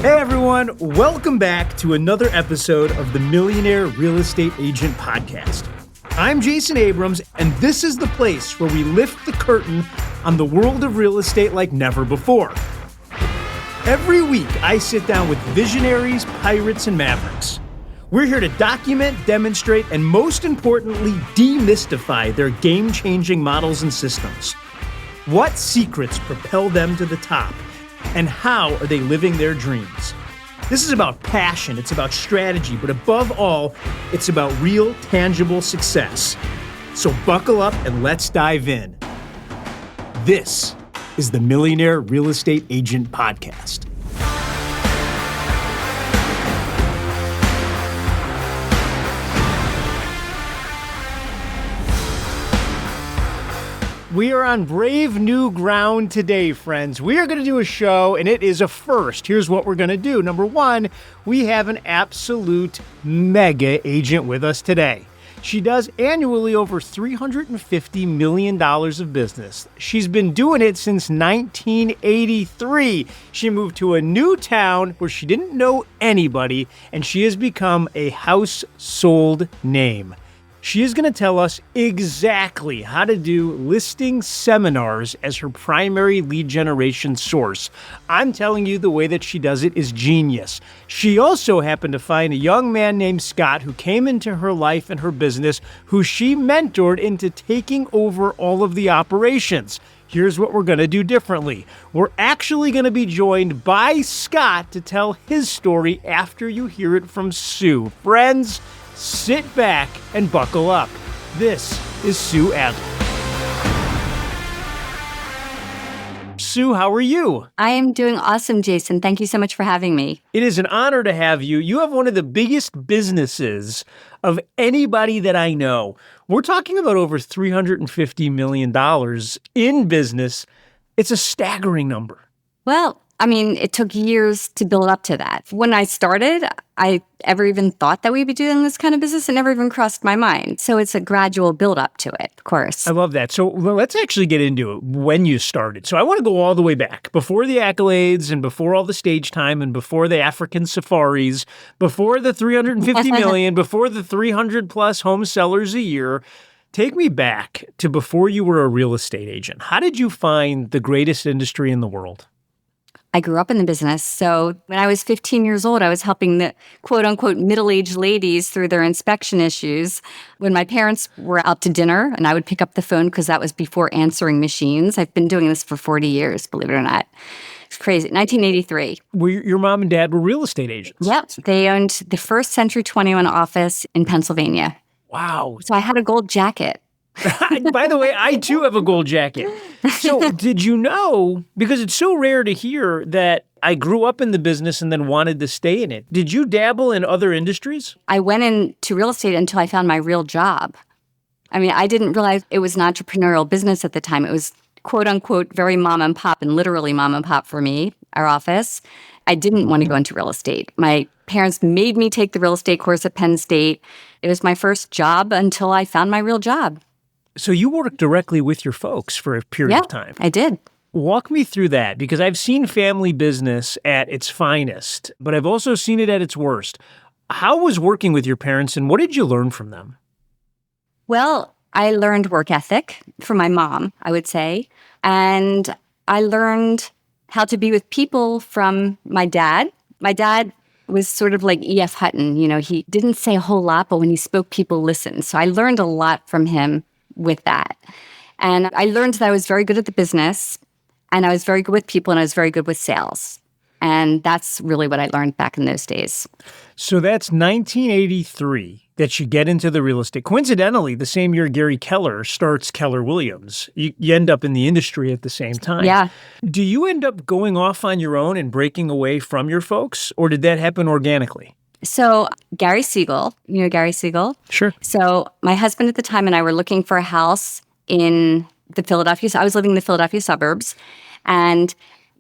Hey everyone, welcome back to another episode of the Millionaire Real Estate Agent Podcast. I'm Jason Abrams, and this is the place where we lift the curtain on the world of real estate like never before. Every week, I sit down with visionaries, pirates, and mavericks. We're here to document, demonstrate, and most importantly, demystify their game-changing models and systems. What secrets propel them to the top? And how are they living their dreams? This is about passion, it's about strategy, but above all, it's about real, tangible success. So buckle up and let's dive in. This is the Millionaire Real Estate Agent Podcast. We are on brave new ground today, friends. We are going to do a show, and it is a first. Here's what we're going to do. Number one, we have an absolute mega agent with us today. She does annually over $350 million of business. She's been doing it since 1983. She moved to a new town where she didn't know anybody, and she has become a household name. She is going to tell us exactly how to do listing seminars as her primary lead generation source. I'm telling you, the way that she does it is genius. She also happened to find a young man named Scott who came into her life and her business, who she mentored into taking over all of the operations. Here's what we're going to do differently. We're actually going to be joined by Scott to tell his story after you hear it from Sue. Friends, sit back and buckle up. This is Sue Adler. Sue, how are you? I am doing awesome, Jason. Thank you so much for having me. It is an honor to have you. You have one of the biggest businesses of anybody that I know. We're talking about over $350 million in business. It's a staggering number. Well, I mean, it took years to build up to that. When I started, I ever even thought that we'd be doing this kind of business. It never even crossed my mind. So it's a gradual build up to it, of course. I love that. So let's actually get into it when you started. So I want to go all the way back, before the accolades and before all the stage time and before the African safaris, before the $350 million, before the 300 plus home sellers a year. Take me back to before you were a real estate agent. How did you find the greatest industry in the world? I grew up in the business. So when I was 15 years old, I was helping the quote unquote middle-aged ladies through their inspection issues. When my parents were out to dinner and I would pick up the phone because that was before answering machines. I've been doing this for 40 years, believe it or not. It's crazy. 1983. Your mom and dad were real estate agents? Yep. They owned the first Century 21 office in Pennsylvania. Wow. So I had a gold jacket. By the way, I too have a gold jacket. So did you know, because it's so rare to hear that I grew up in the business and then wanted to stay in it. Did you dabble in other industries? I went into real estate until I found my real job. I mean, I didn't realize it was an entrepreneurial business at the time. It was quote unquote very mom and pop, and literally mom and pop for me, our office. I didn't want to go into real estate. My parents made me take the real estate course at Penn State. It was my first job until I found my real job. So you worked directly with your folks for a period of time. I did. Walk me through that, because I've seen family business at its finest, but I've also seen it at its worst. How was working with your parents, and what did you learn from them? Well, I learned work ethic from my mom, I would say. And I learned how to be with people from my dad. My dad was sort of like E.F. Hutton. You know, he didn't say a whole lot, but when he spoke, people listened. So I learned a lot from him with that. And I learned that I was very good at the business, and I was very good with people, and I was very good with sales. And that's really what I learned back in those days. So that's 1983 that you get into the real estate. Coincidentally, the same year Gary Keller starts Keller Williams. You end up in the industry at the same time. Yeah. Do you end up going off on your own and breaking away from your folks, or did that happen organically? So Gary Siegel, you know Gary Siegel? Sure. So my husband at the time and I were looking for a house in the Philadelphia, I was living in the Philadelphia suburbs, and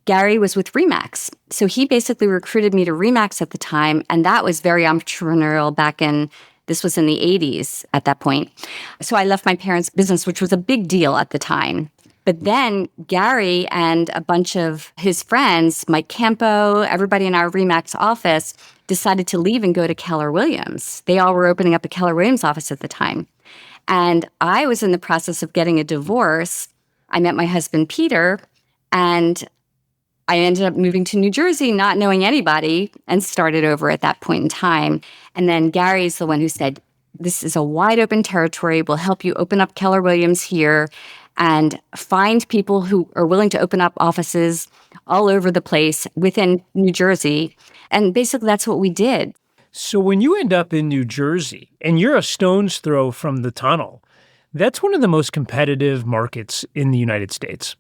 Gary was with RE/MAX. So he basically recruited me to RE/MAX at the time, and that was very entrepreneurial back in, this was in the 80s at that point. So I left my parents' business, which was a big deal at the time. But then Gary and a bunch of his friends, Mike Campo, everybody in our RE/MAX office, decided to leave and go to Keller Williams. They all were opening up a Keller Williams office at the time. And I was in the process of getting a divorce. I met my husband, Peter, and I ended up moving to New Jersey, not knowing anybody, and started over at that point in time. And then Gary's the one who said, this is a wide open territory. We'll help you open up Keller Williams here and find people who are willing to open up offices all over the place within New Jersey. And basically, that's what we did. So when you end up in New Jersey and you're a stone's throw from the tunnel, that's one of the most competitive markets in the United States.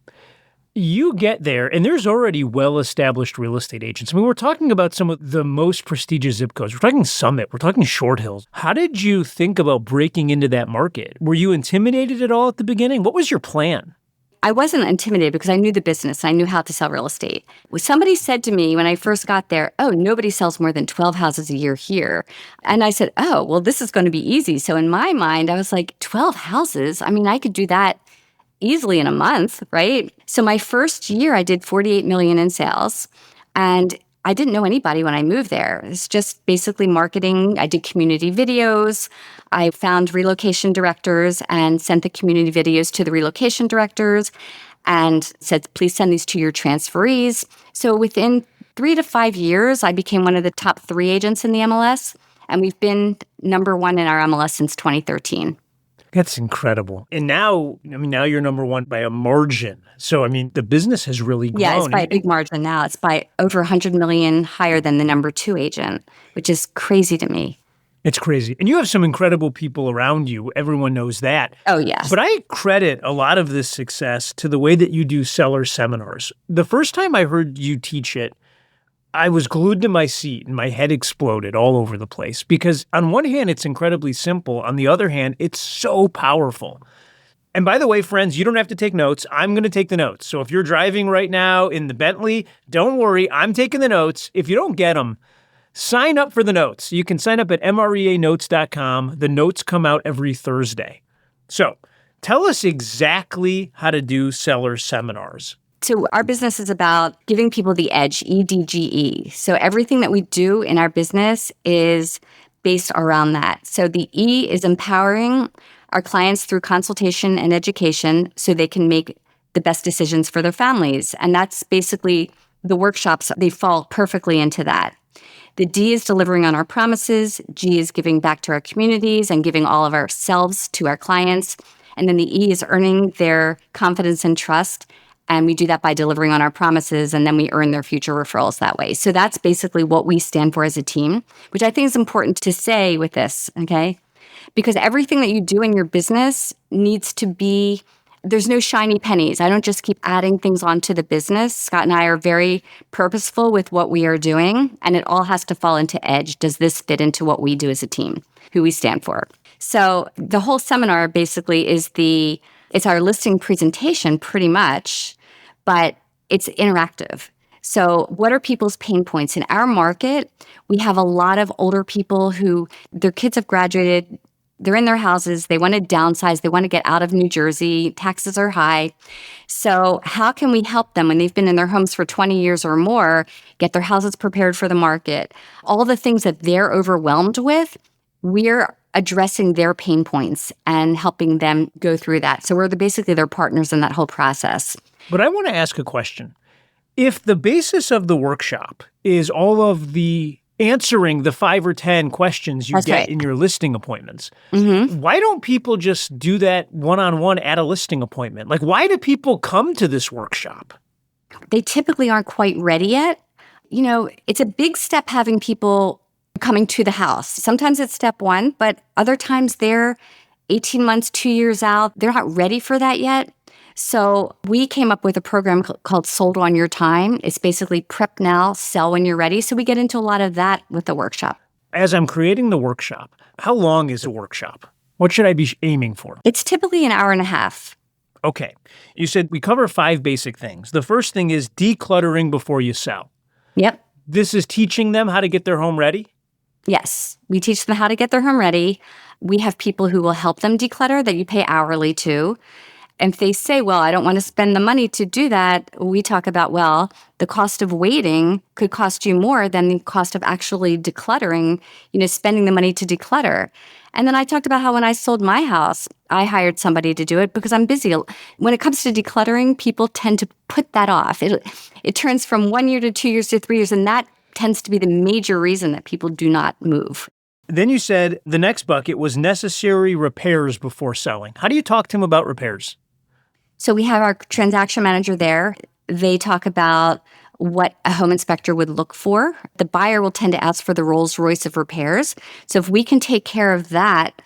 You get there, and there's already well-established real estate agents. I mean, we're talking about some of the most prestigious zip codes. We're talking Summit. We're talking Short Hills. How did you think about breaking into that market? Were you intimidated at all at the beginning? What was your plan? I wasn't intimidated because I knew the business. I knew how to sell real estate. Somebody said to me when I first got there, oh, nobody sells more than 12 houses a year here. And I said, oh, well, this is going to be easy. So in my mind, I was like, 12 houses? I mean, I could do that easily in a month, right? So my first year, I did 48 million in sales. And I didn't know anybody when I moved there. It's just basically marketing. I did community videos. I found relocation directors and sent the community videos to the relocation directors and said, please send these to your transferees. So within 3 to 5 years, I became one of the top 3 agents in the MLS. And we've been number 1 in our MLS since 2013. That's incredible. And now, now you're number 1 by a margin. So, the business has really grown. Yeah, it's by a big margin now. It's by over 100 million higher than the number 2 agent, which is crazy to me. It's crazy. And you have some incredible people around you. Everyone knows that. Oh, yes. But I credit a lot of this success to the way that you do seller seminars. The first time I heard you teach it, I was glued to my seat and my head exploded all over the place because on one hand, it's incredibly simple. On the other hand, it's so powerful. And by the way, friends, you don't have to take notes. I'm going to take the notes. So if you're driving right now in the Bentley, don't worry. I'm taking the notes. If you don't get them, sign up for the notes. You can sign up at MREAnotes.com. The notes come out every Thursday. So tell us exactly how to do seller seminars. So our business is about giving people the edge, EDGE. So everything that we do in our business is based around that. So the E is empowering our clients through consultation and education so they can make the best decisions for their families. And that's basically the workshops. They fall perfectly into that. The D is delivering on our promises. G is giving back to our communities and giving all of ourselves to our clients. And then the E is earning their confidence and trust. And we do that by delivering on our promises, and then we earn their future referrals that way. So that's basically what we stand for as a team, which I think is important to say with this, okay? Because everything that you do in your business needs to be, there's no shiny pennies. I don't just keep adding things onto the business. Scott and I are very purposeful with what we are doing, and it all has to fall into edge. Does this fit into what we do as a team, who we stand for? So the whole seminar basically is it's our listing presentation pretty much, but it's interactive. So what are people's pain points? In our market, we have a lot of older people who their kids have graduated, they're in their houses, they want to downsize, they want to get out of New Jersey, taxes are high. So how can we help them when they've been in their homes for 20 years or more, get their houses prepared for the market? All the things that they're overwhelmed with, we're addressing their pain points and helping them go through that. So we're basically their partners in that whole process. But I want to ask a question. If the basis of the workshop is all of the answering the 5 or 10 questions you get in your listing appointments, why don't people just do that one-on-one at a listing appointment? Like, why do people come to this workshop? They typically aren't quite ready yet. It's a big step having people coming to the house. Sometimes it's step 1, but other times they're 18 months, 2 years out. They're not ready for that yet. So we came up with a program called Sold on Your Time. It's basically prep now, sell when you're ready. So we get into a lot of that with the workshop. As I'm creating the workshop, how long is a workshop? What should I be aiming for? It's typically an hour and a half. Okay. You said we cover 5 basic things. The first thing is decluttering before you sell. Yep. This is teaching them how to get their home ready? Yes. We teach them how to get their home ready. We have people who will help them declutter that you pay hourly to. And if they say, well, I don't want to spend the money to do that, we talk about, well, the cost of waiting could cost you more than the cost of actually decluttering, spending the money to declutter. And then I talked about how when I sold my house, I hired somebody to do it because I'm busy. When it comes to decluttering, people tend to put that off. It turns from 1 year to 2 years to 3 years, and that tends to be the major reason that people do not move. Then you said the next bucket was necessary repairs before selling. How do you talk to them about repairs? So we have our transaction manager there. They talk about what a home inspector would look for. The buyer will tend to ask for the Rolls Royce of repairs. So if we can take care of that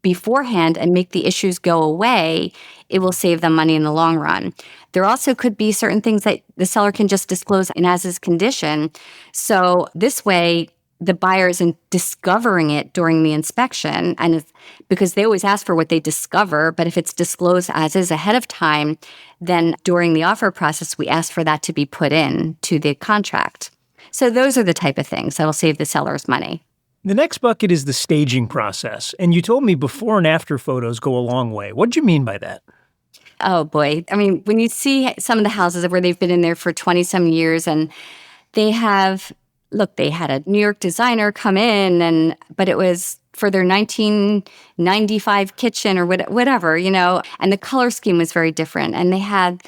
beforehand and make the issues go away, it will save them money in the long run. There also could be certain things that the seller can just disclose in as-is condition. So this way, the buyer isn't discovering it during the inspection, and because they always ask for what they discover, but if it's disclosed as is ahead of time, then during the offer process, we ask for that to be put in to the contract. So those are the type of things that'll save the sellers money. The next bucket is the staging process, and you told me before and after photos go a long way. What do you mean by that? Oh boy. I mean, when you see some of the houses where they've been in there for 20-some years and they had a New York designer come in, but it was for their 1995 kitchen or whatever, and the color scheme was very different. And they had,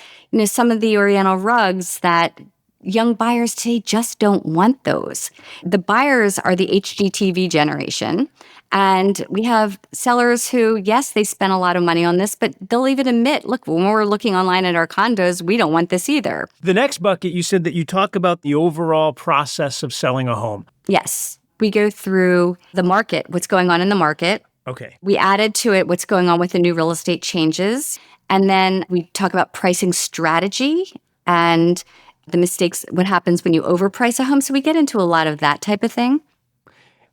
some of the Oriental rugs that young buyers today just don't want those. The buyers are the HGTV generation. And we have sellers who, yes, they spent a lot of money on this, but they'll even admit, look, when we're looking online at our condos, we don't want this either. The next bucket, you said that you talk about the overall process of selling a home. Yes. We go through the market, what's going on in the market. Okay. We added to it what's going on with the new real estate changes. And then we talk about pricing strategy and the mistakes, what happens when you overprice a home. So we get into a lot of that type of thing.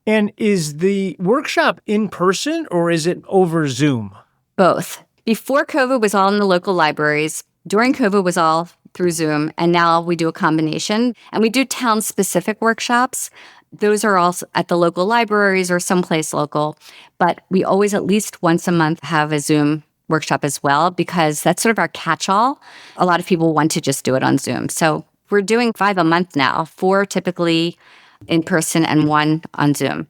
And is the workshop in person or is it over Zoom? Both. Before COVID was all in the local libraries. During COVID was all through Zoom. And now we do a combination. And we do town-specific workshops. Those are also at the local libraries or someplace local. But we always at least once a month have a Zoom workshop as well because that's sort of our catch-all. A lot of people want to just do it on Zoom. So we're doing 5 a month now, 4 typically in person and 1 on Zoom.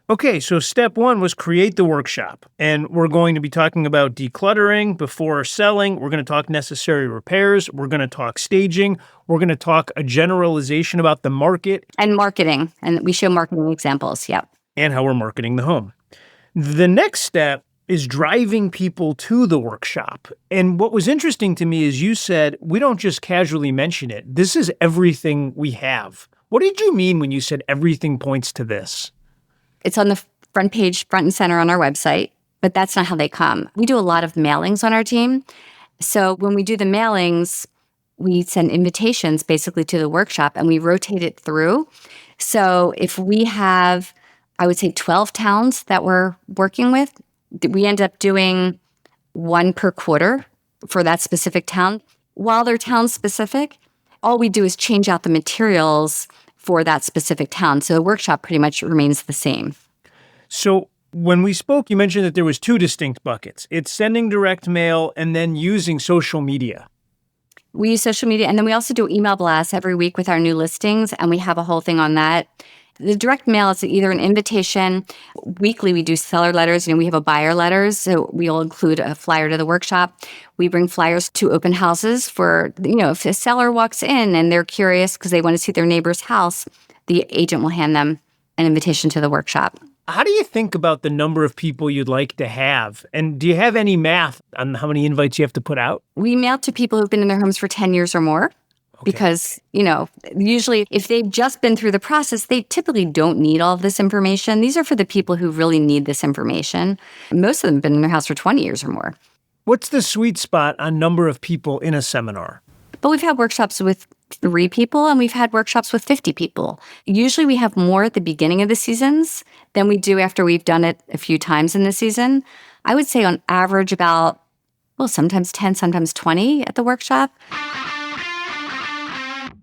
Okay, so step 1 was create the workshop. And we're going to be talking about decluttering before selling. We're going to talk necessary repairs. We're going to talk staging. We're going to talk a generalization about the market. And marketing. And we show marketing examples, yep. And how we're marketing the home. The next step is driving people to the workshop. And what was interesting to me is you said, we don't just casually mention it. This is everything we have. What did you mean when you said everything points to this? It's on the front page, front and center on our website, but that's not how they come. We do a lot of mailings on our team. So when we do the mailings, we send invitations basically to the workshop and we rotate it through. So if we have, I would say 12 towns that we're working with, we end up doing 1 per quarter for that specific town. While they're town specific, all we do is change out the materials for that specific town. So the workshop pretty much remains the same. So when we spoke, you mentioned that there was 2 distinct buckets. It's sending direct mail and then using social media. We use social media, and then we also do email blasts every week with our new listings, and we have a whole thing on that. The direct mail is either an invitation. Weekly, we do seller letters. We have a buyer letters, so we'll include a flyer to the workshop. We bring flyers to open houses for, if a seller walks in and they're curious because they want to see their neighbor's house, the agent will hand them an invitation to the workshop. How do you think about the number of people you'd like to have? And do you have any math on how many invites you have to put out? We mail to people who've been in their homes for 10 years or more. Okay. Because, usually if they've just been through the process, they typically don't need all of this information. These are for the people who really need this information. Most of them have been in their house for 20 years or more. What's the sweet spot on number of people in a seminar? But we've had workshops with 3 people and we've had workshops with 50 people. Usually we have more at the beginning of the seasons than we do after we've done it a few times in the season. I would say on average about, sometimes 10, sometimes 20 at the workshop.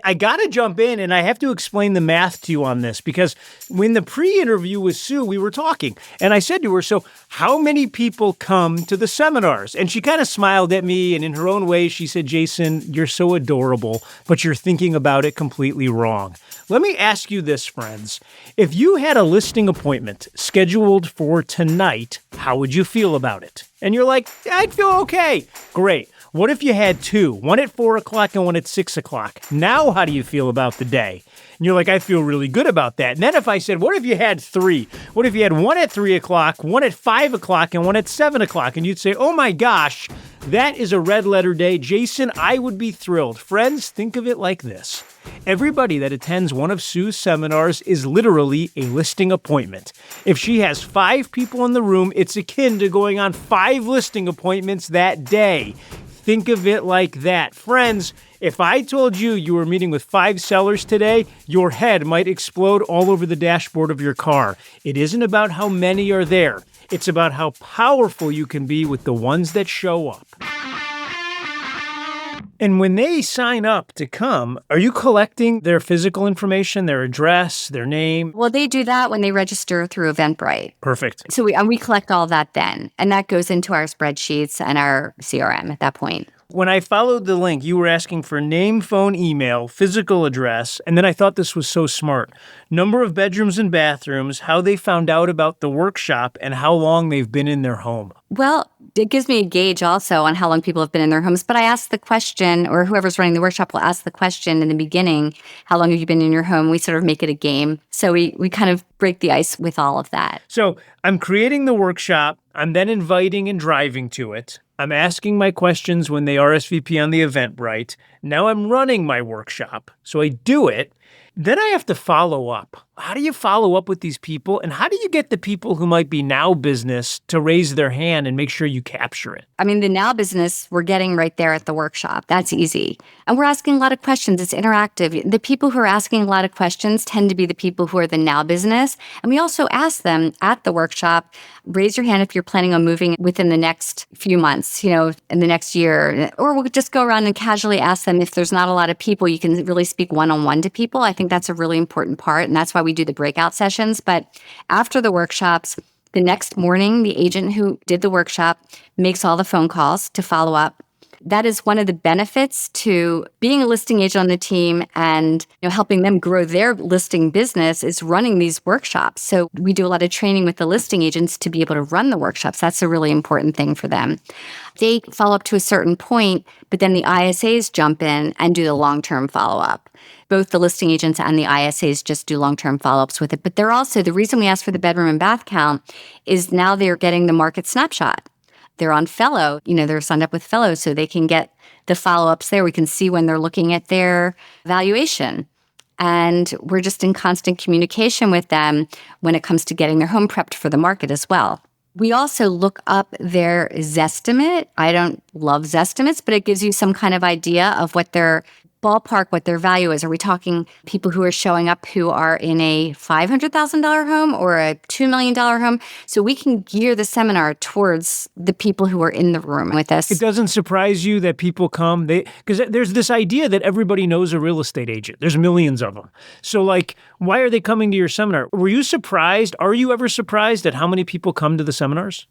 I got to jump in and I have to explain the math to you on this because when the pre-interview with Sue, we were talking and I said to her, so how many people come to the seminars? And she kind of smiled at me and in her own way, she said, Jason, you're so adorable, but you're thinking about it completely wrong. Let me ask you this, friends. If you had a listing appointment scheduled for tonight, how would you feel about it? And you're like, I'd feel okay. Great. What if you had two, one at 4 o'clock and one at 6 o'clock? Now, how do you feel about the day? And you're like, I feel really good about that. And then if I said, what if you had three? What if you had one at 3 o'clock, one at 5 o'clock, and one at 7 o'clock? And you'd say, oh my gosh, that is a red letter day. Jason, I would be thrilled. Friends, think of it like this. Everybody that attends one of Sue's seminars is literally a listing appointment. If she has 5 people in the room, it's akin to going on 5 listing appointments that day. Think of it like that. Friends, if I told you you were meeting with 5 sellers today, your head might explode all over the dashboard of your car. It isn't about how many are there. It's about how powerful you can be with the ones that show up. And when they sign up to come, are you collecting their physical information, their address, their name? Well, they do that when they register through Eventbrite. Perfect. So we collect all that then, and that goes into our spreadsheets and our CRM at that point. When I followed the link, you were asking for name, phone, email, physical address, and then I thought this was so smart. Number of bedrooms and bathrooms, how they found out about the workshop, and how long they've been in their home. Well, it gives me a gauge also on how long people have been in their homes. But I ask the question, or whoever's running the workshop will ask the question in the beginning, how long have you been in your home? We sort of make it a game. So we kind of break the ice with all of that. So I'm creating the workshop. I'm then inviting and driving to it. I'm asking my questions when they RSVP on the Eventbrite. Now I'm running my workshop. So I do it. Then I have to follow up. How do you follow up with these people? And how do you get the people who might be now business to raise their hand and make sure you capture it? I mean, the now business, we're getting right there at the workshop. That's easy. And we're asking a lot of questions. It's interactive. The people who are asking a lot of questions tend to be the people who are the now business. And we also ask them at the workshop, raise your hand if you're planning on moving within the next few months, in the next year. Or we'll just go around and casually ask them if there's not a lot of people, you can really speak one-on-one to people. I think that's a really important part. And that's why we do the breakout sessions. But after the workshops, the next morning, the agent who did the workshop makes all the phone calls to follow up. That is one of the benefits to being a listing agent on the team and helping them grow their listing business is running these workshops. So we do a lot of training with the listing agents to be able to run the workshops. That's a really important thing for them. They follow up to a certain point, but then the ISAs jump in and do the long-term follow-up. Both the listing agents and the ISAs just do long-term follow-ups with it. But they're also, the reason we ask for the bedroom and bath count is now they're getting the market snapshot. They're on Fellow, they're signed up with Fellow, so they can get the follow-ups there. We can see when they're looking at their valuation. And we're just in constant communication with them when it comes to getting their home prepped for the market as well. We also look up their Zestimate. I don't love Zestimates, but it gives you some kind of idea of what their ballpark, what their value is. Are we talking people who are showing up who are in a $500,000 home or a $2 million home? So we can gear the seminar towards the people who are in the room with us. It doesn't surprise you that people come, because there's this idea that everybody knows a real estate agent. There's millions of them. So why are they coming to your seminar? Were you surprised? Are you ever surprised at how many people come to the seminars?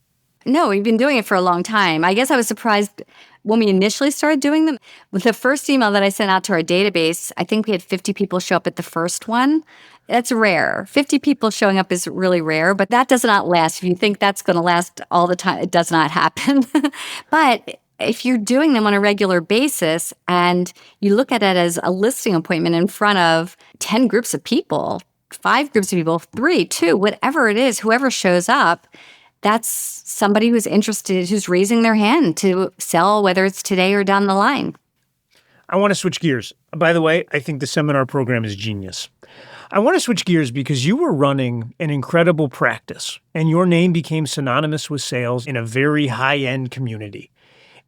No, we've been doing it for a long time. I guess I was surprised when we initially started doing them. With the first email that I sent out to our database, I think we had 50 people show up at the first one. That's rare. 50 people showing up is really rare, but that does not last. If you think that's going to last all the time, it does not happen. But if you're doing them on a regular basis and you look at it as a listing appointment in front of 10 groups of people, 5 groups of people, 3, 2, whatever it is, whoever shows up, that's somebody who's interested, who's raising their hand to sell, whether it's today or down the line. I want to switch gears. By the way, I think the seminar program is genius. I want to switch gears because you were running an incredible practice and your name became synonymous with sales in a very high-end community.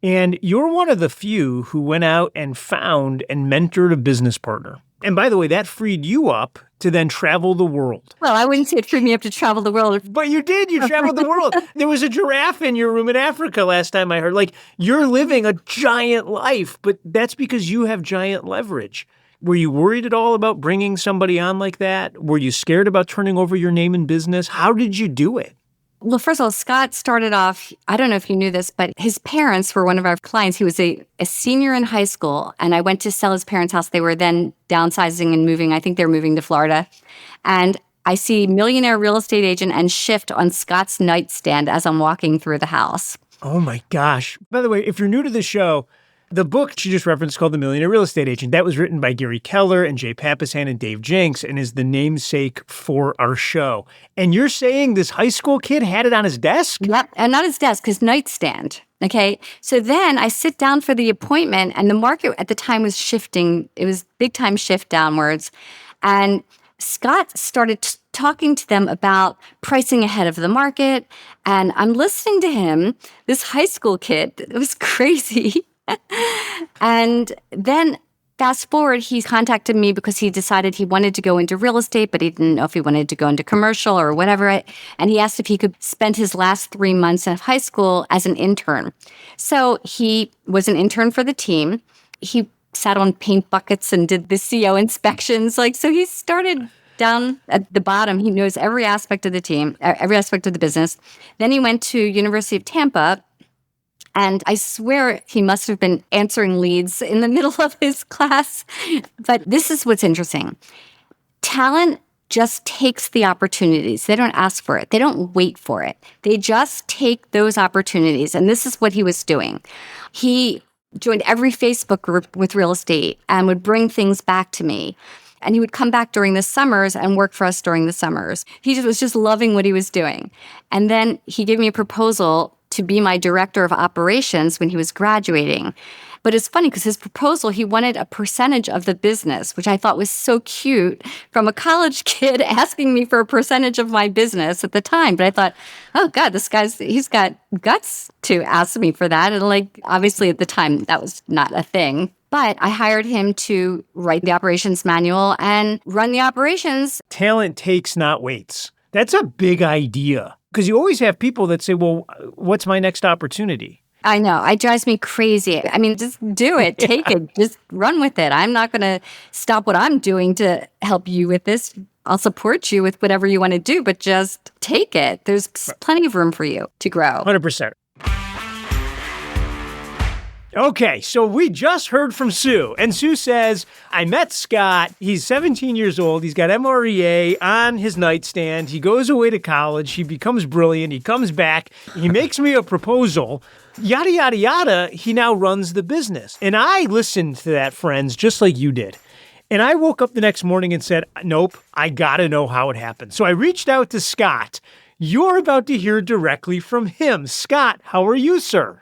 And you're one of the few who went out and found and mentored a business partner. And by the way, that freed you up to then travel the world. Well, I wouldn't say it freed me up to travel the world. But you did. You traveled the world. There was a giraffe in your room in Africa last time I heard. You're living a giant life, but that's because you have giant leverage. Were you worried at all about bringing somebody on like that? Were you scared about turning over your name in business? How did you do it? Well, first of all, Scott started off, I don't know if you knew this, but his parents were one of our clients. He was a senior in high school, and I went to sell his parents' house. They were then downsizing and moving. I think they're moving to Florida. And I see millionaire real estate agent and shift on Scott's nightstand as I'm walking through the house. Oh my gosh. By the way, if you're new to the show, the book she just referenced called The Millionaire Real Estate Agent, that was written by Gary Keller and Jay Papasan and Dave Jenks and is the namesake for our show. And you're saying this high school kid had it on his desk? Yep, and not his desk, his nightstand. Okay, so then I sit down for the appointment, and the market at the time was shifting. It was big time shift downwards. And Scott started talking to them about pricing ahead of the market. And I'm listening to him, this high school kid. It was crazy. And then fast forward, he contacted me because he decided he wanted to go into real estate, but he didn't know if he wanted to go into commercial or whatever. And he asked if he could spend his last 3 months of high school as an intern. So he was an intern for the team. He sat on paint buckets and did the CO inspections. So he started down at the bottom. He knows every aspect of the team, every aspect of the business. Then he went to University of Tampa. And I swear he must have been answering leads in the middle of his class. But this is what's interesting. Talent just takes the opportunities. They don't ask for it. They don't wait for it. They just take those opportunities. And this is what he was doing. He joined every Facebook group with real estate and would bring things back to me. And he would come back during the summers and work for us during the summers. He was just loving what he was doing. And then he gave me a proposal to be my director of operations when he was graduating. But it's funny because his proposal, he wanted a percentage of the business, which I thought was so cute from a college kid asking me for a percentage of my business at the time. But I thought, oh God, he's got guts to ask me for that. And obviously at the time, that was not a thing. But I hired him to write the operations manual and run the operations. Talent takes, not waits. That's a big idea. Because you always have people that say, well, what's my next opportunity? I know. It drives me crazy. I mean, just do it. Take it. Just run with it. I'm not going to stop what I'm doing to help you with this. I'll support you with whatever you want to do, but just take it. There's plenty of room for you to grow. 100%. Okay, so we just heard from Sue, and Sue says, I met Scott. He's 17 years old. He's got MREA on his nightstand. He goes away to college. He becomes brilliant. He comes back. He makes me a proposal. Yada, yada, yada. He now runs the business. And I listened to that, friends, just like you did. And I woke up the next morning and said, nope, I got to know how it happened. So I reached out to Scott. You're about to hear directly from him. Scott, how are you, sir?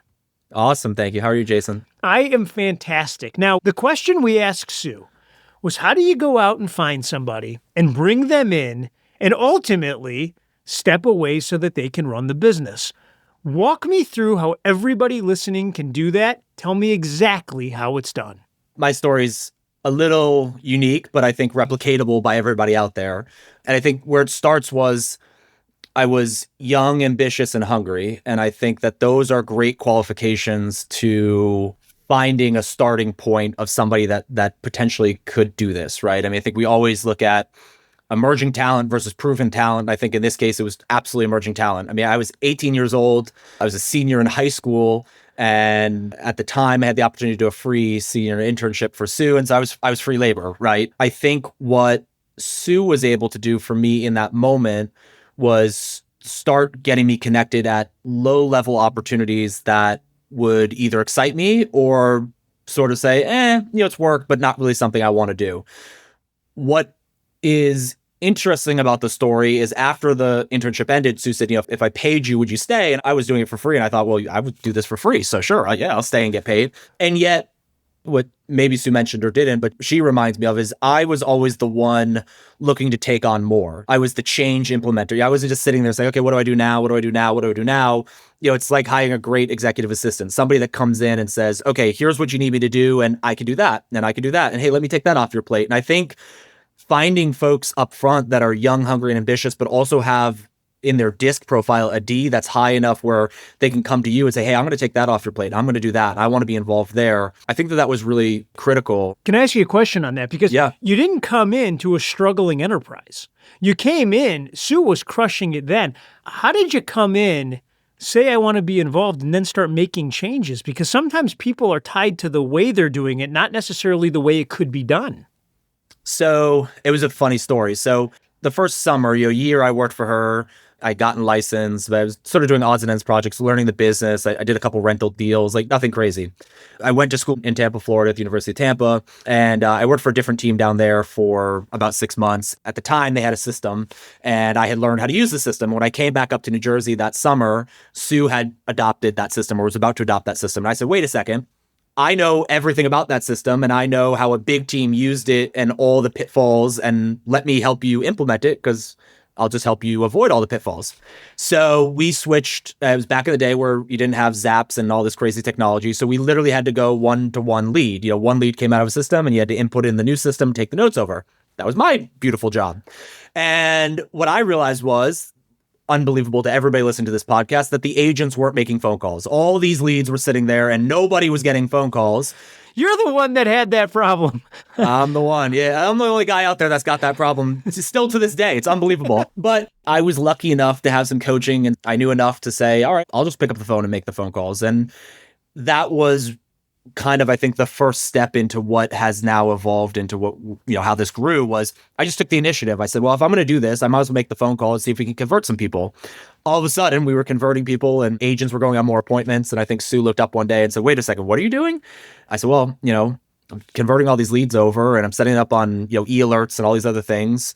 Awesome. Thank you. How are you, Jason? I am fantastic. Now, the question we asked Sue was, how do you go out and find somebody and bring them in and ultimately step away so that they can run the business? Walk me through how everybody listening can do that. Tell me exactly how it's done. My story's a little unique, but I think replicatable by everybody out there. And I think where it starts was I was young, ambitious, and hungry. And I think that those are great qualifications to finding a starting point of somebody that potentially could do this, right? I mean, I think we always look at emerging talent versus proven talent. I think in this case, it was absolutely emerging talent. I mean, I was 18 years old. I was a senior in high school. And at the time, I had the opportunity to do a free senior internship for Sue. And so I was free labor, right? I think what Sue was able to do for me in that moment was start getting me connected at low-level opportunities that would either excite me or sort of say, it's work, but not really something I want to do. What is interesting about the story is after the internship ended, Sue said, if I paid you, would you stay? And I was doing it for free. And I thought, well, I would do this for free. So sure, I'll stay and get paid. And yet, what maybe Sue mentioned or didn't, but she reminds me of is I was always the one looking to take on more. I was the change implementer. I wasn't just sitting there saying, okay, what do I do now? What do I do now? What do I do now? It's like hiring a great executive assistant, somebody that comes in and says, okay, here's what you need me to do. And I can do that. And I can do that. And hey, let me take that off your plate. And I think finding folks up front that are young, hungry, and ambitious, but also have in their disc profile a D that's high enough where they can come to you and say, hey, I'm going to take that off your plate. I'm going to do that. I want to be involved there. I think that that was really critical. Can I ask you a question on that? Because Yeah. you didn't come into a struggling enterprise. You came in, Sue was crushing it then. How did you come in, say I want to be involved, and then start making changes? Because sometimes people are tied to the way they're doing it, not necessarily the way it could be done. So it was a funny story. So the first summer, year I worked for her, I gotten licensed, but I was sort of doing odds and ends projects, learning the business. I did a couple rental deals, like nothing crazy. I went to school in Tampa, Florida at the University of Tampa, and I worked for a different team down there for about 6 months. At the time, they had a system, and I had learned how to use the system. When I came back up to New Jersey that summer, Sue had adopted that system or was about to adopt that system. And I said, wait a second. I know everything about that system, and I know how a big team used it and all the pitfalls, and let me help you implement it because I'll just help you avoid all the pitfalls. So we switched. It was back in the day where you didn't have Zaps and all this crazy technology. So we literally had to go one-to-one lead. One lead came out of a system and you had to input in the new system, take the notes over. That was my beautiful job. And what I realized was, unbelievable to everybody listening to this podcast, that the agents weren't making phone calls. All these leads were sitting there and nobody was getting phone calls. You're the one that had that problem. I'm the one. Yeah, I'm the only guy out there that's got that problem. It's still to this day. It's unbelievable. But I was lucky enough to have some coaching, and I knew enough to say, all right, I'll just pick up the phone and make the phone calls. And that was kind of, I think, the first step into what has now evolved into what, how this grew. Was I just took the initiative. I said, well, if I'm going to do this, I might as well make the phone call and see if we can convert some people. All of a sudden, we were converting people and agents were going on more appointments. And I think Sue looked up one day and said, wait a second, what are you doing? I said, well, I'm converting all these leads over and I'm setting it up on, e-alerts and all these other things.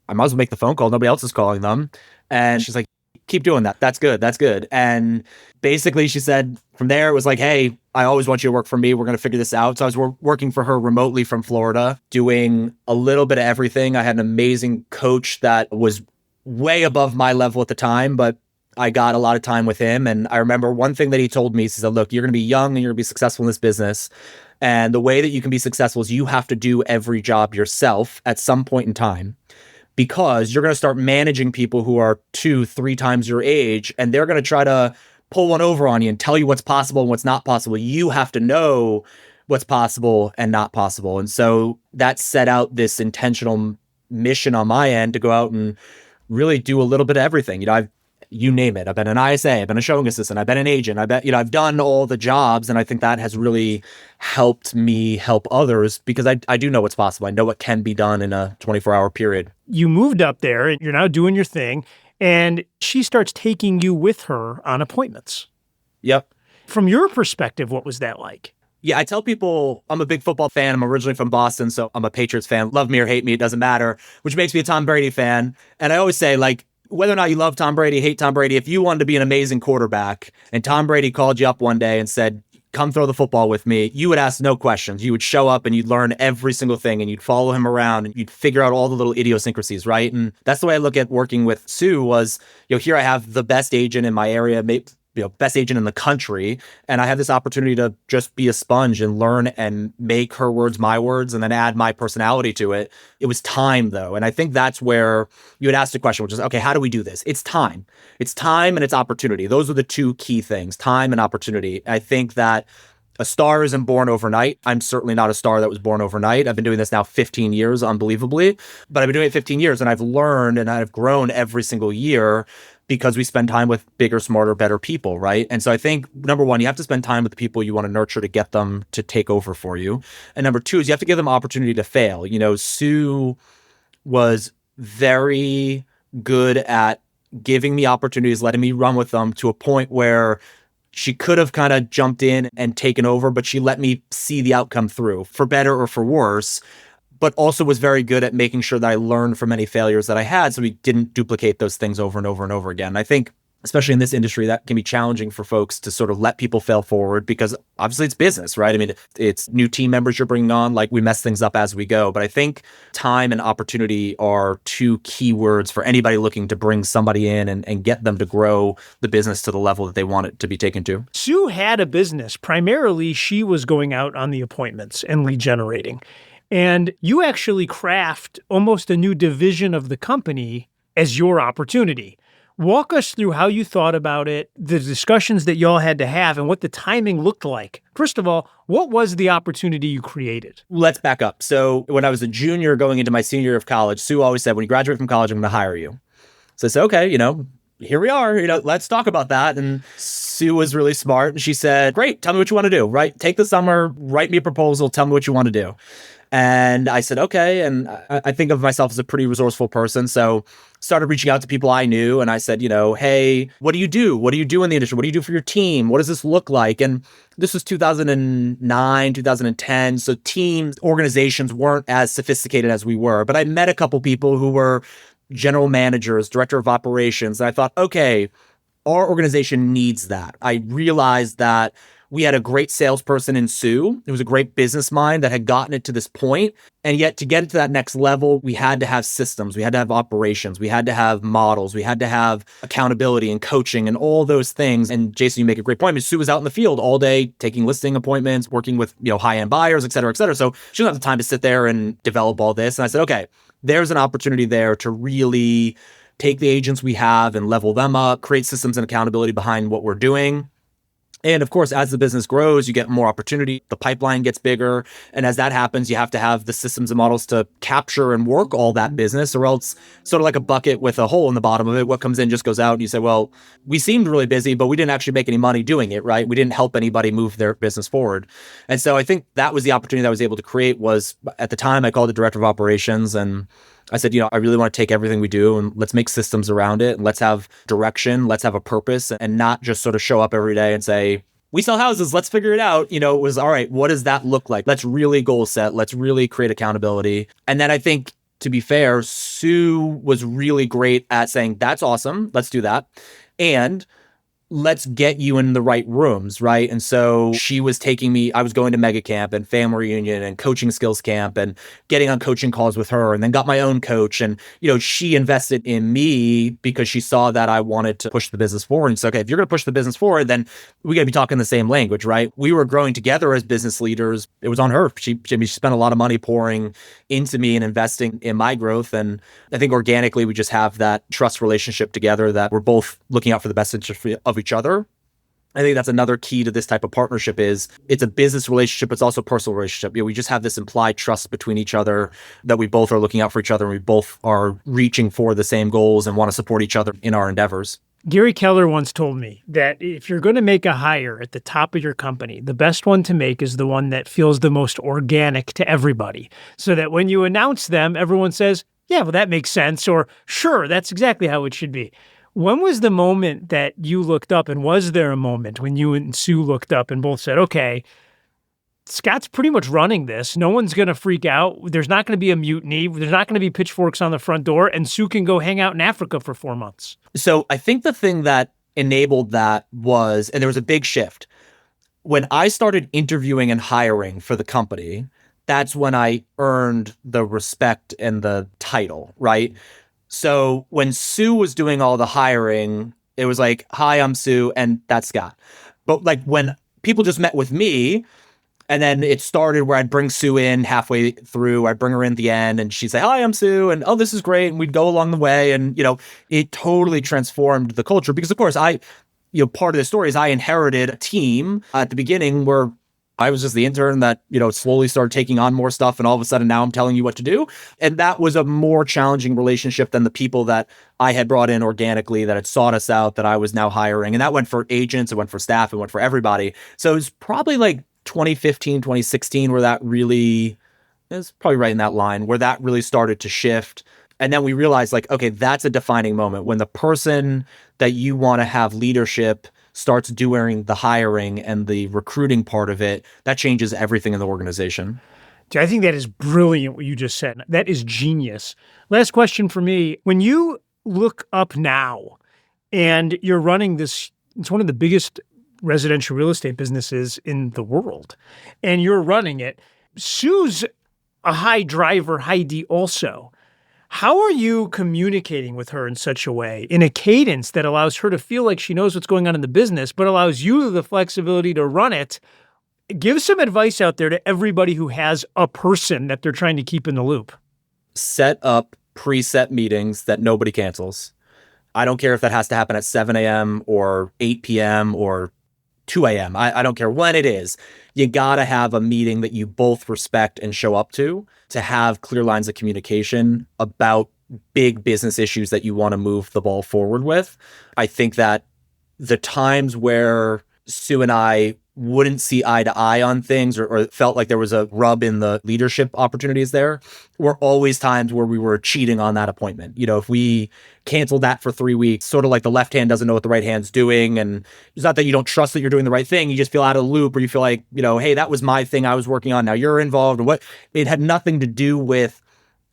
I might as well make the phone call. Nobody else is calling them. And she's like, keep doing that. That's good. That's good. And basically she said from there, it was like, hey, I always want you to work for me. We're going to figure this out. So I was working for her remotely from Florida, doing a little bit of everything. I had an amazing coach that was way above my level at the time, but I got a lot of time with him. And I remember one thing that he told me, he said, look, you're going to be young and you're going to be successful in this business. And the way that you can be successful is you have to do every job yourself at some point in time, because you're going to start managing people who are 2-3 times your age, and they're going to try to pull one over on you and tell you what's possible and what's not possible. You have to know what's possible and not possible. And so that set out this intentional mission on my end to go out and really do a little bit of everything. You name it. I've been an ISA, I've been a showing assistant, I've been an agent, I've done all the jobs. And I think that has really helped me help others, because I do know what's possible. I know what can be done in a 24-hour period. You moved up there and you're now doing your thing, and she starts taking you with her on appointments. Yep. From your perspective, what was that like? Yeah, I tell people I'm a big football fan. I'm originally from Boston, so I'm a Patriots fan. Love me or hate me, it doesn't matter, which makes me a Tom Brady fan. And I always say, whether or not you love Tom Brady, hate Tom Brady, if you wanted to be an amazing quarterback and Tom Brady called you up one day and said, come throw the football with me, you would ask no questions. You would show up and you'd learn every single thing and you'd follow him around and you'd figure out all the little idiosyncrasies, right? And that's the way I look at working with Sue was, here I have the best agent in my area, best agent in the country. And I have this opportunity to just be a sponge and learn and make her words my words and then add my personality to it. It was time, though. And I think that's where you had asked the question, which is, okay, how do we do this? It's time. It's time and it's opportunity. Those are the two key things, time and opportunity. I think that a star isn't born overnight. I'm certainly not a star that was born overnight. I've been doing this now 15 years, unbelievably, but I've been doing it 15 years and I've learned and I've grown every single year, because we spend time with bigger, smarter, better people, right? And so I think, number one, you have to spend time with the people you want to nurture to get them to take over for you. And number two is you have to give them opportunity to fail. Sue was very good at giving me opportunities, letting me run with them to a point where she could have kind of jumped in and taken over, but she let me see the outcome through, for better or for worse, but also was very good at making sure that I learned from any failures that I had, so we didn't duplicate those things over and over and over again. I think, especially in this industry, that can be challenging for folks to sort of let people fail forward, because obviously it's business, right? I mean, it's new team members you're bringing on, we mess things up as we go. But I think time and opportunity are two key words for anybody looking to bring somebody in and get them to grow the business to the level that they want it to be taken to. Sue had a business. Primarily, she was going out on the appointments and lead generating. And you actually craft almost a new division of the company as your opportunity, Walk us through how you thought about it, the discussions that y'all had to have, and what the timing looked like. First of all, what was the opportunity you created? Let's back up. So when I was a junior going into my senior year of college, Sue always said, when you graduate from college, I'm going to hire you. So I said, okay, here we are, let's talk about that. And Sue was really smart. And she said, great, tell me what you want to do, right? Take the summer, write me a proposal, tell me what you want to do. And I said, okay. And I think of myself as a pretty resourceful person. So started reaching out to people I knew. And I said, hey, what do you do? What do you do in the industry? What do you do for your team? What does this look like? And this was 2009, 2010. So teams, organizations weren't as sophisticated as we were. But I met a couple people who were general managers, director of operations. And I thought, okay, our organization needs that. I realized that we had a great salesperson in Sue. It was a great business mind that had gotten it to this point. And yet to get it to that next level, we had to have systems. We had to have operations. We had to have models. We had to have accountability and coaching and all those things. And Jason, you make a great point. Sue was out in the field all day, taking listing appointments, working with high-end buyers, et cetera, et cetera. So she didn't have the time to sit there and develop all this. And I said, okay, there's an opportunity there to really take the agents we have and level them up, create systems and accountability behind what we're doing. And of course, as the business grows, you get more opportunity, the pipeline gets bigger. And as that happens, you have to have the systems and models to capture and work all that business, or else sort of like a bucket with a hole in the bottom of it, what comes in just goes out. And you say, well, we seemed really busy, but we didn't actually make any money doing it, right? We didn't help anybody move their business forward. And so I think that was the opportunity that I was able to create. Was at the time I called it director of operations, and I said, I really want to take everything we do and let's make systems around it, and let's have direction, let's have a purpose, and not just sort of show up every day and say, we sell houses, let's figure it out. It was, all right, what does that look like? Let's really goal set. Let's really create accountability. And then I think, to be fair, Sue was really great at saying, that's awesome, let's do that. And let's get you in the right rooms, right? And so she was taking me, I was going to mega camp and family reunion and coaching skills camp and getting on coaching calls with her, and then got my own coach. And, she invested in me because she saw that I wanted to push the business forward. And so, okay, if you're going to push the business forward, then we got to be talking the same language, right? We were growing together as business leaders. It was on her. She spent a lot of money pouring into me and investing in my growth. And I think organically, we just have that trust relationship together that we're both looking out for the best interest of each other. I think that's another key to this type of partnership. Is it's a business relationship, it's also a personal relationship. We just have this implied trust between each other, that we both are looking out for each other, and we both are reaching for the same goals and want to support each other in our endeavors. Gary Keller once told me that if you're going to make a hire at the top of your company, the best one to make is the one that feels the most organic to everybody, so that when you announce them, everyone says, yeah, well, that makes sense, or sure, that's exactly how it should be. When was the moment that you looked up, and was there a moment when you and Sue looked up and both said, okay, Scott's pretty much running this. No one's going to freak out. There's not going to be a mutiny. There's not going to be pitchforks on the front door, and Sue can go hang out in Africa for 4 months. So I think the thing that enabled that was, and there was a big shift. When I started interviewing and hiring for the company, that's when I earned the respect and the title, right? So when Sue was doing all the hiring, it was like, hi, I'm Sue, and that's Scott. But like when people just met with me, and then it started where I'd bring Sue in halfway through, I'd bring her in at the end, and she'd say, hi, I'm Sue, and oh, this is great. And we'd go along the way. And, it totally transformed the culture because, of course, part of the story is I inherited a team at the beginning where I was just the intern that, slowly started taking on more stuff. And all of a sudden now I'm telling you what to do. And that was a more challenging relationship than the people that I had brought in organically, that had sought us out, that I was now hiring. And that went for agents, it went for staff, it went for everybody. So it was probably like 2015, 2016, where that really, it's probably right in that line, where that really started to shift. And then we realized like, okay, that's a defining moment when the person that you want to have leadership starts doing the hiring and the recruiting part of it, that changes everything in the organization. I think that is brilliant what you just said. That is genius. Last question for me. When you look up now and you're running this, it's one of the biggest residential real estate businesses in the world, and you're running it, Sue's a high driver, high D also. How are you communicating with her in such a way, in a cadence that allows her to feel like she knows what's going on in the business, but allows you the flexibility to run it? Give some advice out there to everybody who has a person that they're trying to keep in the loop. Set up preset meetings that nobody cancels. I don't care if that has to happen at 7 a.m. or 8 p.m. or 2 a.m. I don't care when it is. You got to have a meeting that you both respect and show up to have clear lines of communication about big business issues that you want to move the ball forward with. I think that the times where Sue and I wouldn't see eye to eye on things or felt like there was a rub in the leadership opportunities there were always times where we were cheating on that appointment. If we canceled that for 3 weeks, sort of like the left hand doesn't know what the right hand's doing. And it's not that you don't trust that you're doing the right thing. You just feel out of the loop, or you feel like, hey, that was my thing I was working on. Now you're involved. And what it had nothing to do with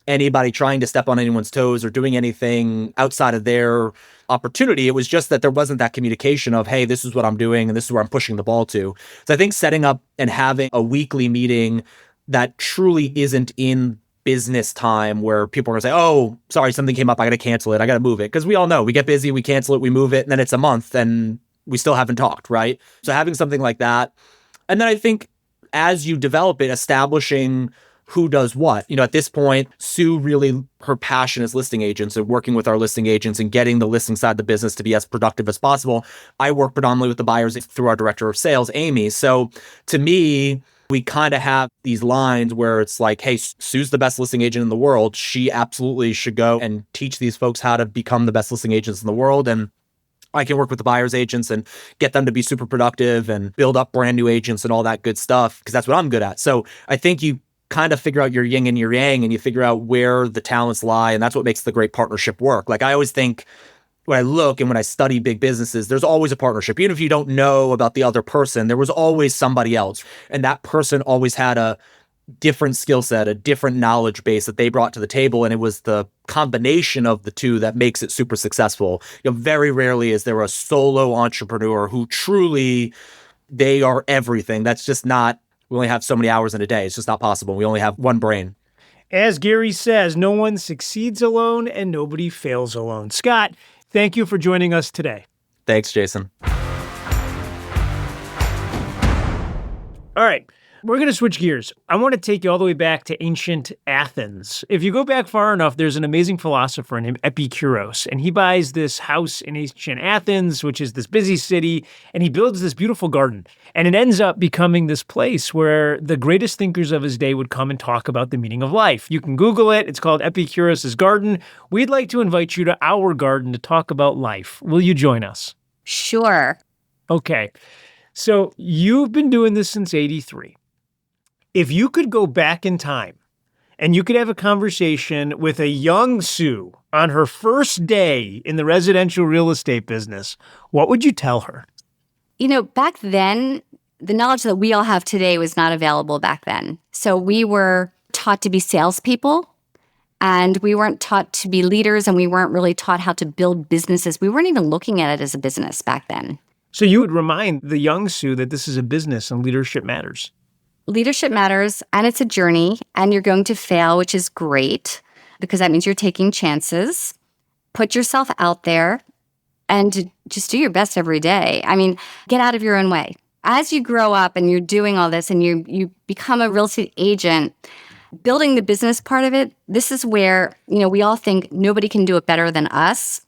anybody trying to step on anyone's toes or doing anything outside of their opportunity. It was just that there wasn't that communication of, hey, this is what I'm doing and this is where I'm pushing the ball to. So I think setting up and having a weekly meeting that truly isn't in business time where people are going to say, oh, sorry, something came up. I got to cancel it. I got to move it. Because we all know we get busy, we cancel it, we move it, and then it's a month and we still haven't talked, right? So having something like that. And then I think as you develop it, establishing who does what. At this point, Sue really, her passion is listing agents and working with our listing agents and getting the listing side of the business to be as productive as possible. I work predominantly with the buyers through our director of sales, Amy. So to me, we kind of have these lines where it's like, hey, Sue's the best listing agent in the world. She absolutely should go and teach these folks how to become the best listing agents in the world. And I can work with the buyer's agents and get them to be super productive and build up brand new agents and all that good stuff, because that's what I'm good at. So I think you kind of figure out your yin and your yang, and you figure out where the talents lie. And that's what makes the great partnership work. Like I always think when I look and when I study big businesses, there's always a partnership. Even if you don't know about the other person, there was always somebody else. And that person always had a different skill set, a different knowledge base that they brought to the table. And it was the combination of the two that makes it super successful. Very rarely is there a solo entrepreneur who truly, they are everything. That's just not, we only have so many hours in a day. It's just not possible. We only have one brain. As Gary says, no one succeeds alone and nobody fails alone. Scott, thank you for joining us today. Thanks, Jason. All right. We're going to switch gears. I want to take you all the way back to ancient Athens. If you go back far enough, there's an amazing philosopher named Epicurus, and he buys this house in ancient Athens, which is this busy city, and he builds this beautiful garden. And it ends up becoming this place where the greatest thinkers of his day would come and talk about the meaning of life. You can Google it. It's called Epicurus's Garden. We'd like to invite you to our garden to talk about life. Will you join us? Sure. Okay. So you've been doing this since '83. If you could go back in time and you could have a conversation with a young Sue on her first day in the residential real estate business, what would you tell her? Back then, the knowledge that we all have today was not available back then. So we were taught to be salespeople, and we weren't taught to be leaders, and we weren't really taught how to build businesses. We weren't even looking at it as a business back then. So you would remind the young Sue that this is a business and leadership matters. Leadership matters, and it's a journey, and you're going to fail, which is great because that means you're taking chances. Put yourself out there and just do your best every day. Get out of your own way. As you grow up and you're doing all this and you become a real estate agent, building the business part of it, this is where, we all think nobody can do it better than us.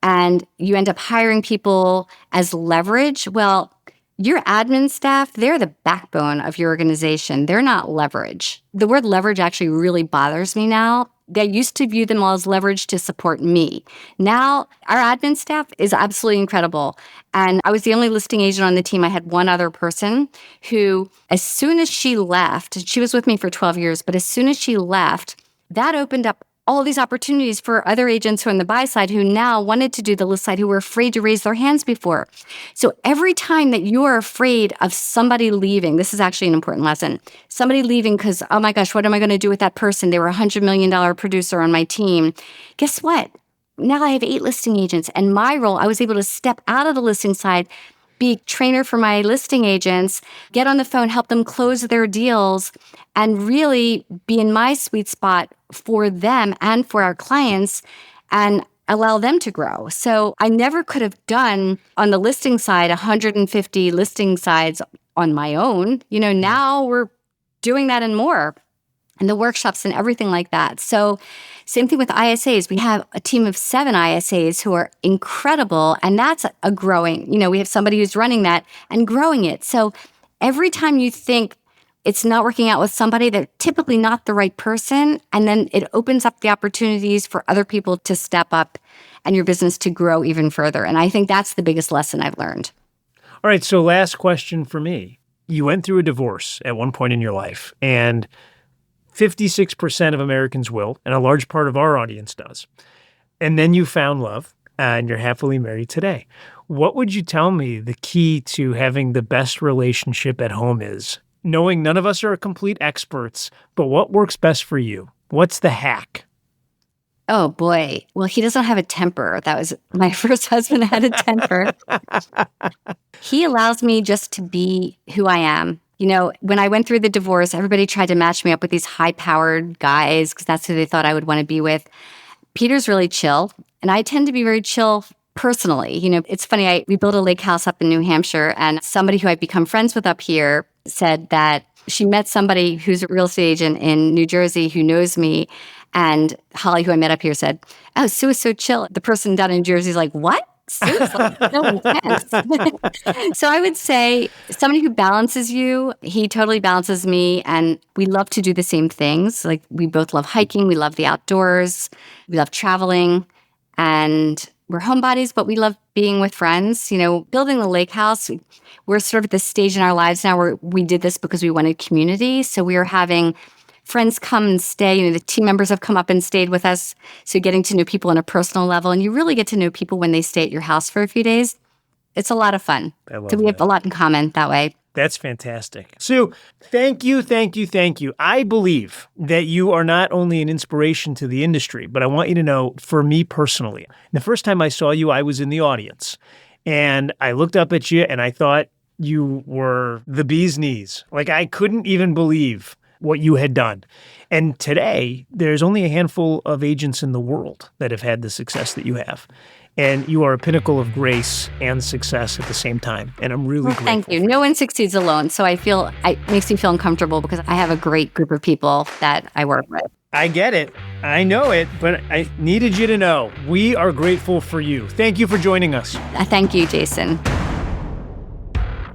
And you end up hiring people as leverage. Well, your admin staff, they're the backbone of your organization. They're not leverage. The word leverage actually really bothers me now. They used to view them all as leverage to support me. Now, our admin staff is absolutely incredible. And I was the only listing agent on the team. I had one other person who, as soon as she left, she was with me for 12 years, but as soon as she left, that opened up all these opportunities for other agents who are on the buy side who now wanted to do the list side, who were afraid to raise their hands before. So every time that you are afraid of somebody leaving, this is actually an important lesson, somebody leaving because, oh my gosh, what am I going to do with that person? They were a $100 million producer on my team. Guess what? Now I have 8 listing agents, and my role, I was able to step out of the listing side, be a trainer for my listing agents, get on the phone, help them close their deals, and really be in my sweet spot for them and for our clients and allow them to grow. So I never could have done on the listing side 150 listing sides on my own. Now we're doing that and more. and the workshops and everything like that. So same thing with ISAs. We have a team of 7 ISAs who are incredible. And that's a growing, we have somebody who's running that and growing it. So every time you think it's not working out with somebody, they're typically not the right person. And then it opens up the opportunities for other people to step up and your business to grow even further. And I think that's the biggest lesson I've learned. All right. So last question for me. You went through a divorce at one point in your life, and 56% of Americans will, and a large part of our audience does. And then you found love, and you're happily married today. What would you tell me the key to having the best relationship at home is? Knowing none of us are complete experts, but what works best for you? What's the hack? Oh, boy. Well, he doesn't have a temper. That was my first husband had a temper. He allows me just to be who I am. When I went through the divorce, everybody tried to match me up with these high-powered guys because that's who they thought I would want to be with. Peter's really chill, and I tend to be very chill personally. It's funny, we built a lake house up in New Hampshire, and somebody who I've become friends with up here said that she met somebody who's a real estate agent in New Jersey who knows me, and Holly, who I met up here, said, "Oh, Sue is so chill." The person down in Jersey is like, "What? Sue's like so intense." So I would say somebody who balances you, he totally balances me, and we love to do the same things. Like we both love hiking, we love the outdoors, we love traveling, and we're homebodies, but we love being with friends. Building the lake house, we're sort of at this stage in our lives now where we did this because we wanted community. So we are having friends come and stay. The team members have come up and stayed with us. So getting to know people on a personal level. And you really get to know people when they stay at your house for a few days. It's a lot of fun. So we have a lot in common that way. That's fantastic. Sue, thank you. I believe that you are not only an inspiration to the industry, but I want you to know, for me personally, the first time I saw you, I was in the audience. And I looked up at you and I thought you were the bee's knees. Like I couldn't even believe what you had done. And today, there's only a handful of agents in the world that have had the success that you have. And you are a pinnacle of grace and success at the same time. And I'm really grateful. Thank you. No one succeeds alone. So it makes me feel uncomfortable because I have a great group of people that I work with. I get it. I know it, but I needed you to know. We are grateful for you. Thank you for joining us. Thank you, Jason.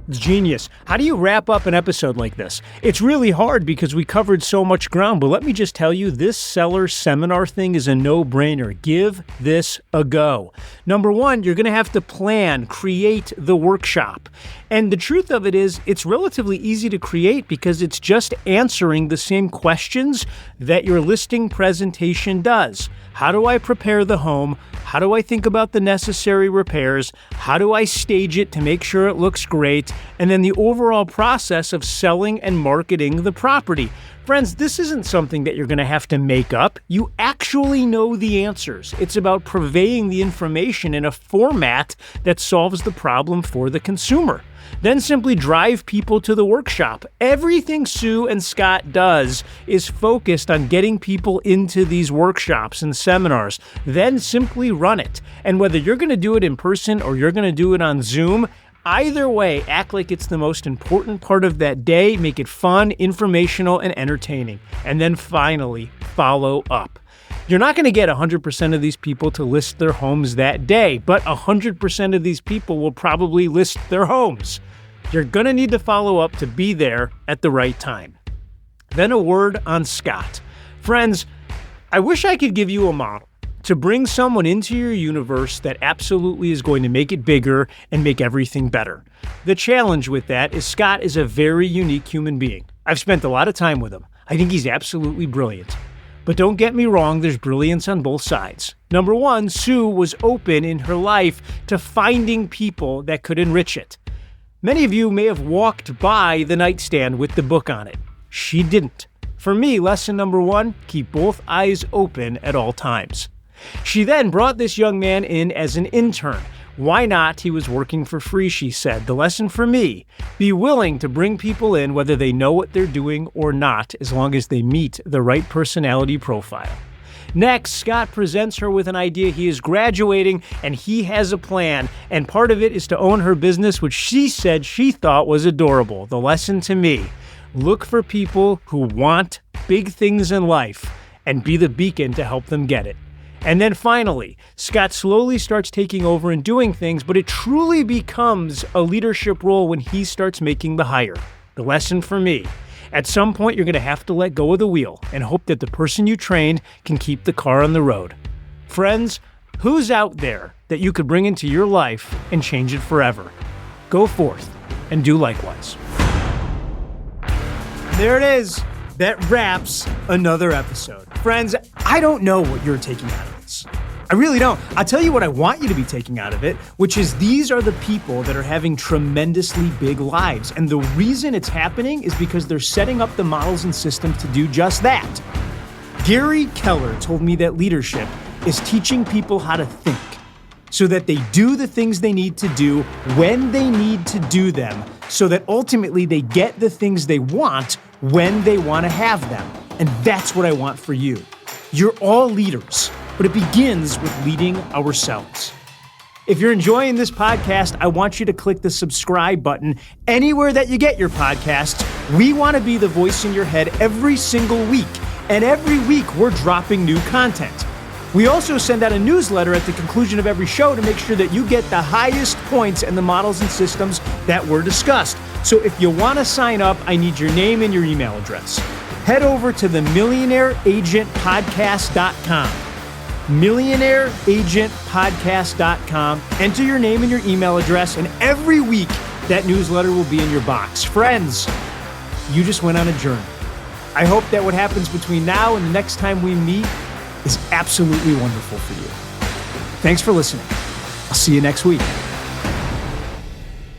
It's genius. How do you wrap up an episode like this? It's really hard because we covered so much ground, but let me just tell you, this seller seminar thing is a no-brainer. Give this a go. Number one, you're going to have to plan, create the workshop. And the truth of it is, it's relatively easy to create because it's just answering the same questions that your listing presentation does. How do I prepare the home? How do I think about the necessary repairs? How do I stage it to make sure it looks great? And then the overall process of selling and marketing the property. Friends, this isn't something that you're going to have to make up. You actually know the answers. It's about purveying the information in a format that solves the problem for the consumer. Then simply drive people to the workshop. Everything Sue and Scott does is focused on getting people into these workshops and seminars. Then simply run it. And whether you're going to do it in person or you're going to do it on Zoom, either way, act like it's the most important part of that day. Make it fun, informational, and entertaining. And then finally, follow up. You're not going to get 100% of these people to list their homes that day, but 100% of these people will probably list their homes. You're going to need to follow up to be there at the right time. Then a word on Scott. Friends, I wish I could give you a model to bring someone into your universe that absolutely is going to make it bigger and make everything better. The challenge with that is Scott is a very unique human being. I've spent a lot of time with him. I think he's absolutely brilliant. But don't get me wrong, there's brilliance on both sides. Number one, Sue was open in her life to finding people that could enrich it. Many of you may have walked by the nightstand with the book on it. She didn't. For me, lesson number one, keep both eyes open at all times. She then brought this young man in as an intern. Why not? He was working for free, she said. The lesson for me, be willing to bring people in whether they know what they're doing or not, as long as they meet the right personality profile. Next, Scott presents her with an idea. He is graduating and he has a plan, and part of it is to own her business, which she said she thought was adorable. The lesson to me, look for people who want big things in life and be the beacon to help them get it. And then finally, Scott slowly starts taking over and doing things, but it truly becomes a leadership role when he starts making the hire. The lesson for me: at some point, you're going to have to let go of the wheel and hope that the person you trained can keep the car on the road. Friends, who's out there that you could bring into your life and change it forever? Go forth and do likewise. There it is. That wraps another episode. Friends, I don't know what you're taking out of this. I really don't. I'll tell you what I want you to be taking out of it, which is these are the people that are having tremendously big lives. And the reason it's happening is because they're setting up the models and systems to do just that. Gary Keller told me that leadership is teaching people how to think so that they do the things they need to do when they need to do them, so that ultimately they get the things they want when they want to have them. And that's what I want for you. You're all leaders, but it begins with leading ourselves. If you're enjoying this podcast, I want you to click the subscribe button anywhere that you get your podcasts. We want to be the voice in your head every single week. And every week we're dropping new content. We also send out a newsletter at the conclusion of every show to make sure that you get the highest points in the models and systems that were discussed. So if you want to sign up, I need your name and your email address. Head over to the millionaireagentpodcast.com. millionaireagentpodcast.com. Enter your name and your email address, and every week that newsletter will be in your box. Friends, you just went on a journey. I hope that what happens between now and the next time we meet is absolutely wonderful for you. Thanks for listening. I'll see you next week.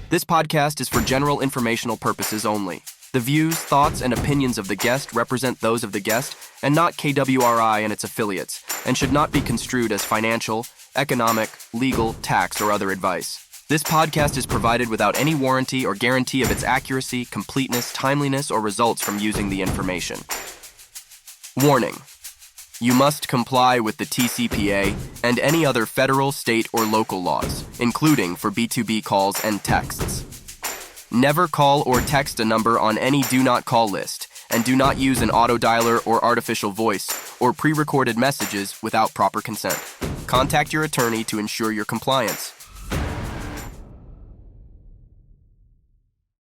This podcast is for general informational purposes only. The views, thoughts, and opinions of the guest represent those of the guest and not KWRI and its affiliates, and should not be construed as financial, economic, legal, tax, or other advice. This podcast is provided without any warranty or guarantee of its accuracy, completeness, timeliness, or results from using the information. Warning: you must comply with the TCPA and any other federal, state, or local laws, including for B2B calls and texts. Never call or text a number on any do not call list, and do not use an auto dialer or artificial voice or pre-recorded messages without proper consent. Contact your attorney to ensure your compliance.